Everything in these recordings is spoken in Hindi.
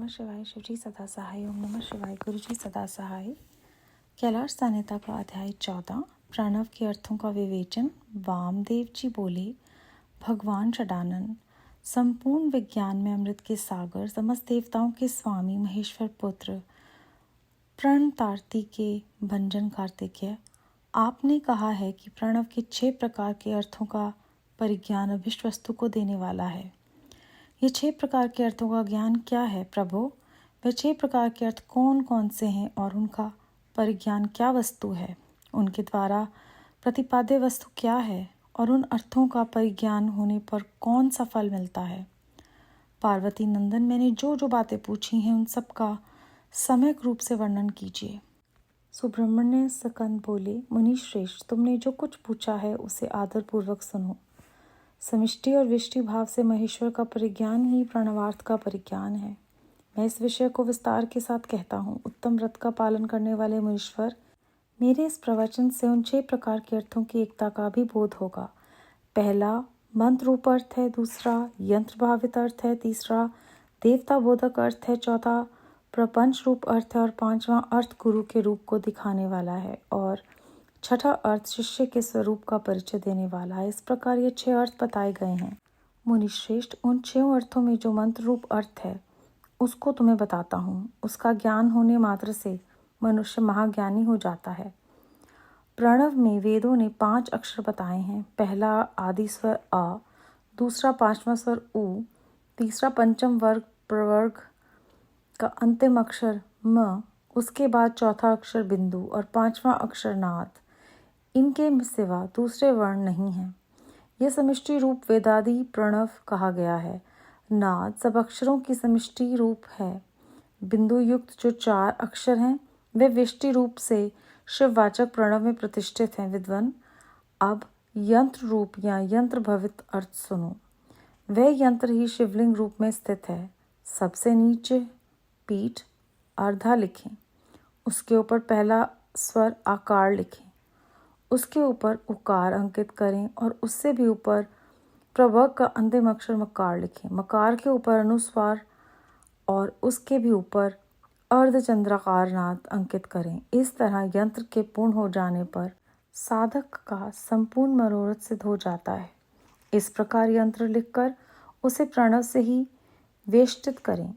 नमः शिवाय। शिवजी सदा सहाय। ओम नमः शिवाय। गुरुजी सदा सहाय। कैलाश संहिता का अध्याय 14 प्रणव के अर्थों का विवेचन। वामदेव जी बोले, भगवान षडानन, संपूर्ण विज्ञान में अमृत के सागर, समस्त देवताओं के स्वामी, महेश्वर पुत्र, प्रणतार्ती के भंजन कार्तिकेय, आपने कहा है कि प्रणव के 6 प्रकार के अर्थों का परिज्ञान अभिष्ट वस्तु को देने वाला है। ये 6 प्रकार के अर्थों का ज्ञान क्या है प्रभो? वे 6 प्रकार के अर्थ कौन कौन से हैं और उनका परिज्ञान क्या वस्तु है? उनके द्वारा प्रतिपाद्य वस्तु क्या है और उन अर्थों का परिज्ञान होने पर कौन सा फल मिलता है? पार्वती नंदन, मैंने जो जो बातें पूछी हैं उन सब का सम्यक रूप से वर्णन कीजिए। सुब्रह्मण्य सकंद बोले, मुनि श्रेष्ठ, तुमने जो कुछ पूछा है उसे आदरपूर्वक सुनो। समिष्टि और विष्टि भाव से महेश्वर का परिज्ञान ही प्रणवार्थ का परिज्ञान है। मैं इस विषय को विस्तार के साथ कहता हूँ। उत्तम व्रत का पालन करने वाले मुनीश्वर, मेरे इस प्रवचन से उन 6 प्रकार के अर्थों की एकता का भी बोध होगा। पहला मंत्र रूप अर्थ है, दूसरा यंत्र भावित अर्थ है, तीसरा देवता बोधक अर्थ है, चौथा प्रपंच रूप अर्थ है और 5वां अर्थ गुरु के रूप को दिखाने वाला है और छठा अर्थ शिष्य के स्वरूप का परिचय देने वाला है। इस प्रकार ये 6 अर्थ बताए गए हैं। मुनिश्रेष्ठ, उन 6 अर्थों में जो मंत्र रूप अर्थ है उसको तुम्हें बताता हूँ। उसका ज्ञान होने मात्र से मनुष्य महाज्ञानी हो जाता है। प्रणव में वेदों ने 5 अक्षर बताए हैं। पहला आदि स्वर अ, दूसरा 5वां स्वर उ, तीसरा पंचम वर्ग प्रवर्ग का अंतिम अक्षर म, उसके बाद चौथा अक्षर बिंदु और 5वां अक्षर नाद। इनके सिवा दूसरे वर्ण नहीं हैं। यह समिष्टि रूप वेदादि प्रणव कहा गया है। नाद सब अक्षरों की समिष्टि रूप है। बिंदु युक्त जो 4 अक्षर हैं वे विष्टि रूप से शिववाचक प्रणव में प्रतिष्ठित हैं। विद्वान, अब यंत्र रूप या यंत्र भवित अर्थ सुनो। वह यंत्र ही शिवलिंग रूप में स्थित है। सबसे नीचे पीठ अर्धा लिखें, उसके ऊपर पहला स्वर आकार लिखें, उसके ऊपर उकार अंकित करें और उससे भी ऊपर प्रवर्ग का अंतिम अक्षर मकार लिखें। मकार के ऊपर अनुस्वार और उसके भी ऊपर अर्धचंद्राकार नाद अंकित करें। इस तरह यंत्र के पूर्ण हो जाने पर साधक का संपूर्ण मनोरथ सिद्ध हो जाता है। इस प्रकार यंत्र लिखकर उसे प्रणव से ही वेष्टित करें।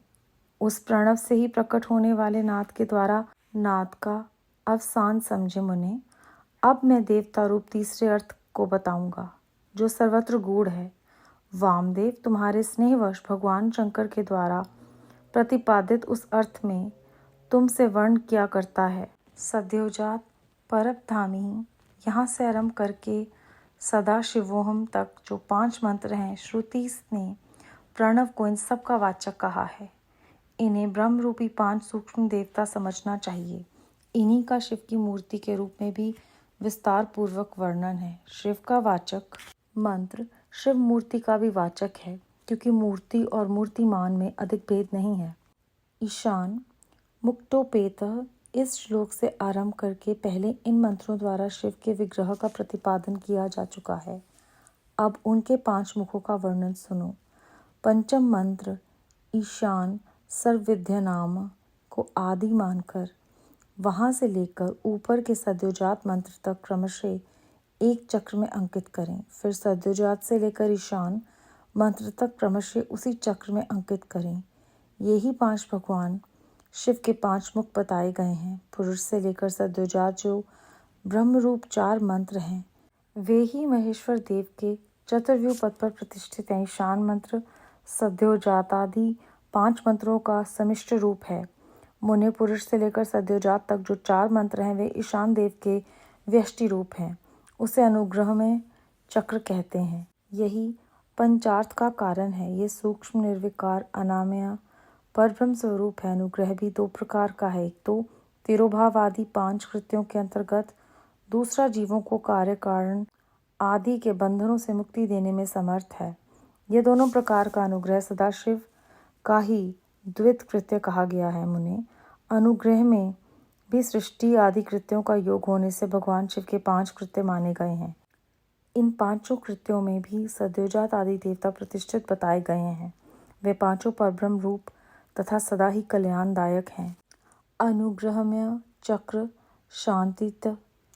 उस प्रणव से ही प्रकट होने वाले नाद के द्वारा नाद का अवसान समझे मुने। अब मैं देवता रूप तीसरे अर्थ को बताऊंगा जो सर्वत्र गूढ़ है। वामदेव, तुम्हारे स्नेहवश भगवान शंकर के द्वारा प्रतिपादित उस अर्थ में तुमसे वर्ण किया करता है। सद्योजात परबधामी, यहाँ से आरंभ करके सदा शिवोहम तक जो 5 मंत्र हैं, श्रुति ने प्रणव को इन सब का वाचक कहा है। इन्हें ब्रह्म रूपी 5 सूक्ष्म देवता समझना चाहिए। इन्हीं का शिव की मूर्ति के रूप में भी विस्तार पूर्वक वर्णन है। शिव का वाचक मंत्र शिव मूर्ति का भी वाचक है, क्योंकि मूर्ति और मूर्तिमान में अधिक भेद नहीं है। ईशान मुक्तोपेत, इस श्लोक से आरंभ करके पहले इन मंत्रों द्वारा शिव के विग्रह का प्रतिपादन किया जा चुका है। अब उनके 5 मुखों का वर्णन सुनो। पंचम मंत्र ईशान सर्वविद्या नाम को आदि मानकर वहाँ से लेकर ऊपर के सद्योजात मंत्र तक क्रमशः एक चक्र में अंकित करें। फिर सद्योजात से लेकर ईशान मंत्र तक क्रमशः उसी चक्र में अंकित करें। यही 5 भगवान शिव के 5 मुख बताए गए हैं। पुरुष से लेकर सद्योजात जो ब्रह्मरूप 4 मंत्र हैं, वे ही महेश्वर देव के चतुर्व्यूह पद पर प्रतिष्ठित हैं। ईशान मंत्र सद्योजात आदि 5 मंत्रों का समिष्ट रूप है। मुने, पुरुष से लेकर सद्योजात तक जो 4 मंत्र हैं वे ईशान देव के व्यष्टि रूप हैं। उसे अनुग्रह में चक्र कहते हैं। यही पंचार्थ का कारण है। ये सूक्ष्म निर्विकार अनामय परब्रह्म स्वरूप है। अनुग्रह भी 2 प्रकार का है। एक तो तिरोभाव आदि 5 कृत्यों के अंतर्गत, दूसरा जीवों को कार्य कारण आदि के बंधनों से मुक्ति देने में समर्थ है। ये दोनों प्रकार का अनुग्रह सदाशिव का ही द्वित कृत्य कहा गया है। मुने, अनुग्रह में भी सृष्टि आदि कृत्यों का योग होने से भगवान शिव के 5 कृत्य माने गए हैं। इन 5 कृत्यों में भी सद्योजात आदि देवता प्रतिष्ठित बताए गए हैं। वे 5 परब्रह्म रूप तथा सदा ही कल्याणदायक हैं। अनुग्रहमय चक्र शांतित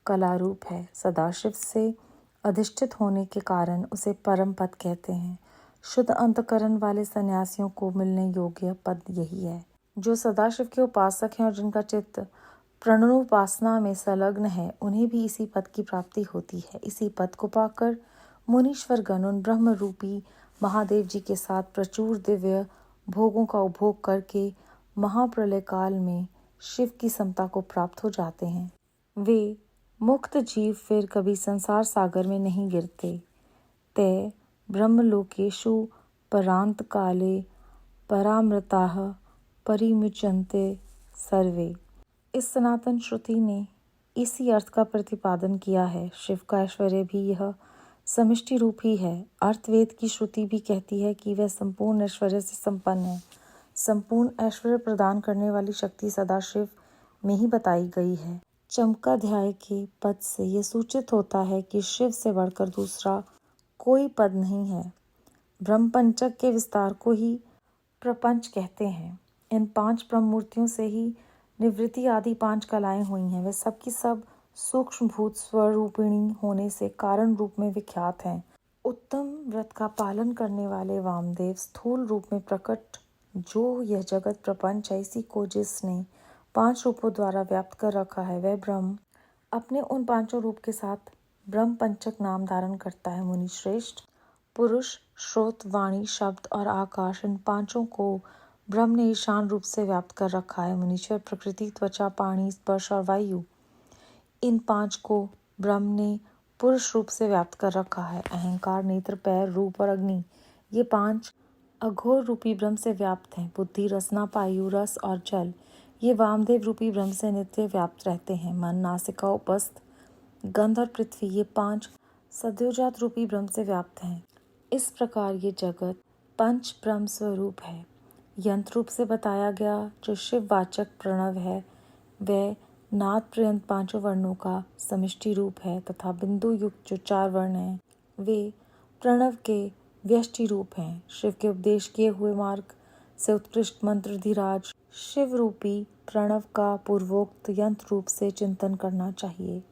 कलारूप है। सदाशिव से अधिष्ठित होने के कारण उसे परम पद कहते हैं। शुद्ध अंतकरण वाले सन्यासियों को मिलने योग्य पद यही है। जो सदाशिव के उपासक हैं और जिनका चित्त प्रणोपासना में संलग्न है, उन्हें भी इसी पद की प्राप्ति होती है। इसी पद को पाकर मुनीश्वर गण उन ब्रह्म रूपी महादेव जी के साथ प्रचुर दिव्य भोगों का उपभोग करके महाप्रलय काल में शिव की समता को प्राप्त हो जाते हैं। वे मुक्त जीव फिर कभी संसार सागर में नहीं गिरते। ते ब्रह्मलोकेषु परांत काले परामृताः परिमुच्यन्ते सर्वे। इस सनातन श्रुति ने इसी अर्थ का प्रतिपादन किया है। शिव का ऐश्वर्य भी यह समिष्टि रूप ही है। अर्थवेद की श्रुति भी कहती है कि वह संपूर्ण ऐश्वर्य से संपन्न है। संपूर्ण ऐश्वर्य प्रदान करने वाली शक्ति सदाशिव में ही बताई गई है। चमकाध्याय के पद से यह सूचित होता है कि शिव से बढ़कर दूसरा कोई पद नहीं है। ब्रह्मपंचक के विस्तार को ही प्रपंच कहते हैं। इन 5 ब्रह्म मूर्तियों से ही निवृत्ति आदि 5 कलाएं हुई हैं। वे सब की सब सूक्ष्म भूत स्वरूपिणी होने से कारण रूप में विख्यात हैं। उत्तम व्रत का पालन करने वाले वामदेव स्थूल रूप में प्रकट जो यह जगत प्रपंच है, इसी को जिसने 5 रूपों द्वारा व्याप्त कर रखा है, वह ब्रह्म अपने उन 5 रूप के साथ ब्रह्म पंचक नाम धारण करता है। मुनि श्रेष्ठ, पुरुष, श्रोत, वाणी, शब्द और आकाश, इन 5 को ब्रह्म ने ईशान रूप से व्याप्त कर रखा है। मुनीश्वर प्रकृति, त्वचा, पाणी, स्पर्श और वायु, इन 5 को ब्रह्म ने पुरुष रूप से व्याप्त कर रखा है। अहंकार, नेत्र, पैर, रूप और अग्नि, ये 5 अघोर रूपी ब्रह्म से व्याप्त हैं। बुद्धि, रसना, पायु, रस और जल, ये वामदेव रूपी ब्रह्म से नित्य व्याप्त रहते हैं। मन, नासिका, उपस्थ, गंध और पृथ्वी, ये 5 सद्योजात रूपी ब्रह्म से व्याप्त हैं। इस प्रकार ये जगत पंच ब्रह्म स्वरूप है। यंत्र रूप से बताया गया जो शिववाचक प्रणव है, वह नाद पर्यंत 5 वर्णों का समिष्टि रूप है तथा बिंदु युक्त जो 4 वर्ण हैं, वे प्रणव के व्यष्टि रूप हैं। शिव के उपदेश किए हुए मार्ग से उत्कृष्ट मंत्र धीराज शिव रूपी प्रणव का पूर्वोक्त यंत्र रूप से चिंतन करना चाहिए।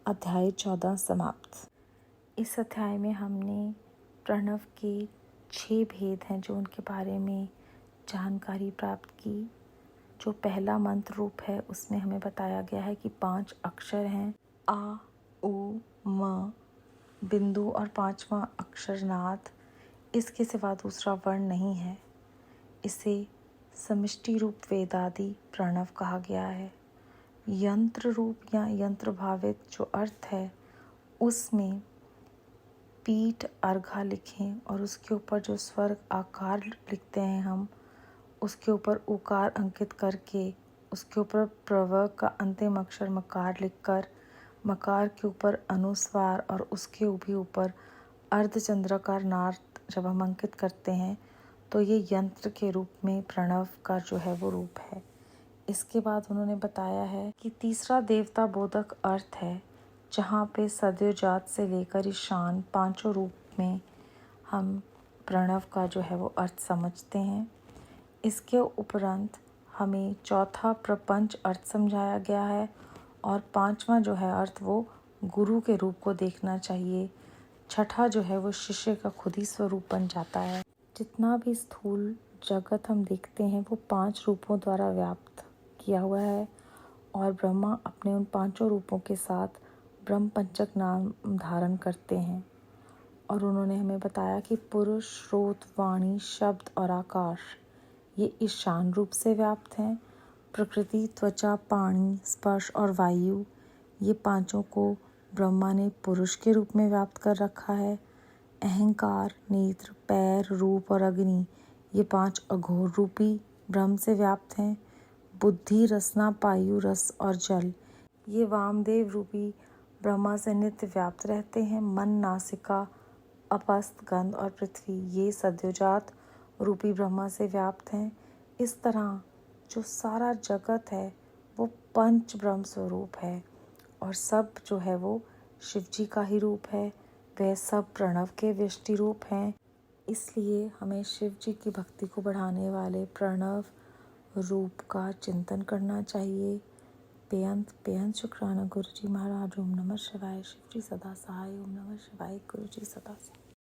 अध्याय 14 समाप्त। इस अध्याय में हमने प्रणव के 6 भेद हैं जो उनके बारे में जानकारी प्राप्त की। जो पहला मंत्र रूप है उसमें हमें बताया गया है कि 5 अक्षर हैं, आ, उ, म, बिंदु और 5वां अक्षर नाद। इसके सिवा दूसरा वर्ण नहीं है। इसे समिष्टि रूप वेदादि प्रणव कहा गया है। यंत्र रूप या यंत्र भावित जो अर्थ है उसमें पीठ अर्घा लिखें और उसके ऊपर जो स्वर्ग आकार लिखते हैं हम, उसके ऊपर उकार अंकित करके उसके ऊपर प्रवर्ग का अंतिम अक्षर मकार लिखकर मकार के ऊपर अनुस्वार और उसके भी ऊपर अर्धचंद्राकार नाद जब हम अंकित करते हैं तो ये यंत्र के रूप में प्रणव का जो है वो रूप है। इसके बाद उन्होंने बताया है कि तीसरा देवता बोधक अर्थ है, जहाँ पे सद्योजात से लेकर ईशान 5 रूप में हम प्रणव का जो है वो अर्थ समझते हैं। इसके उपरांत हमें चौथा प्रपंच अर्थ समझाया गया है और 5वां जो है अर्थ वो गुरु के रूप को देखना चाहिए। छठा जो है वो शिष्य का खुद ही स्वरूप बन जाता है। जितना भी स्थूल जगत हम देखते हैं वो 5 रूपों द्वारा व्याप्त किया हुआ है और ब्रह्मा अपने उन 5 रूपों के साथ ब्रह्म पंचक नाम धारण करते हैं। और उन्होंने हमें बताया कि पुरुष, श्रोत, वाणी, शब्द और आकाश ये ईशान रूप से व्याप्त हैं। प्रकृति, त्वचा, पाणी, स्पर्श और वायु, ये 5 को ब्रह्मा ने पुरुष के रूप में व्याप्त कर रखा है। अहंकार, नेत्र, पैर, रूप और अग्नि, ये 5 अघोर रूपी ब्रह्म से व्याप्त हैं। बुद्धि, रसना, पायु, रस और जल, ये वामदेव रूपी ब्रह्मा से नित्य व्याप्त रहते हैं। मन, नासिका, अपस्थ, गंध और पृथ्वी, ये सद्योजात रूपी ब्रह्मा से व्याप्त हैं। इस तरह जो सारा जगत है वो पंच ब्रह्म स्वरूप है और सब जो है वो शिव जी का ही रूप है। वह सब प्रणव के व्यष्टि रूप हैं। इसलिए हमें शिव जी की भक्ति को बढ़ाने वाले प्रणव रूप का चिंतन करना चाहिए। बेअंत बेअंत शुक्राना गुरु जी महाराज। ओम नमः शिवाय। शिव जी सदा सहाय। ओम नमः शिवाय। गुरु जी सदा सहाय।